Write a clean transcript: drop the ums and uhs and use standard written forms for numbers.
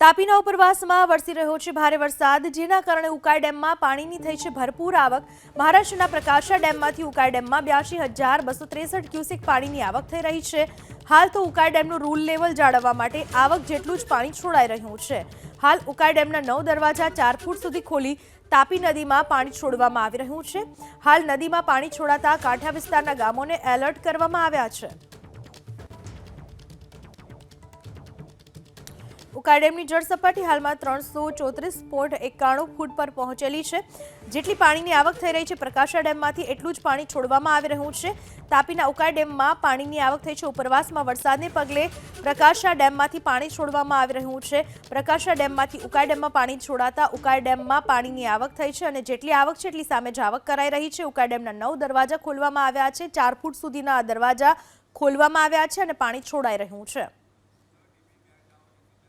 તાપીના ઉપરવાસમાં વરસી રહ્યો છે ભારે વરસાદ, જેના કારણે ઉકાઈ ડેમમાં પાણીની થઈ છે ભરપૂર આવક। મહારાષ્ટ્રના પ્રકાશા ડેમમાંથી ઉકાઈ ડેમમાં 82,263 ક્યુસેક પાણીની આવક થઈ રહી છે। હાલ તો ઉકાઈ ડેમનું રૂલ લેવલ જાળવવા માટે આવક જેટલું જ પાણી છોડાઈ રહ્યું છે। હાલ ઉકાઈ ડેમના 9 દરવાજા 4 ફૂટ સુધી ખોલી તાપી નદીમાં પાણી છોડવામાં આવી રહ્યું છે। હાલ નદીમાં પાણી છોડાતા કાંઠા વિસ્તારના ગામોને એલર્ટ કરવામાં આવ્યા છે। ઉકાઈ ડેમની જળ સપાટી હાલમાં 334.91 ફૂટ પર પહોંચેલી છે। જેટલી પાણીની આવક થઈ રહી છે પ્રકાશા ડેમમાંથી એટલું જ પાણી છોડવામાં આવી રહ્યું છે। તાપીના ઉકાઈ ડેમમાં પાણીની આવક થઈ છે। ઉપરવાસમાં વરસાદને પગલે પ્રકાશા ડેમમાંથી પાણી છોડવામાં આવી રહ્યું છે। પ્રકાશા ડેમમાંથી ઉકાઈ ડેમમાં પાણી છોડાતા ઉકાઈ ડેમમાં પાણીની આવક થઈ છે અને જેટલી આવક છે એટલી સામે જ આવક કરાઈ રહી છે। ઉકાઈ ડેમના 9 દરવાજા ખોલવામાં આવ્યા છે। 4 ફૂટ સુધીના દરવાજા ખોલવામાં આવ્યા છે અને પાણી છોડાઈ રહ્યું છે।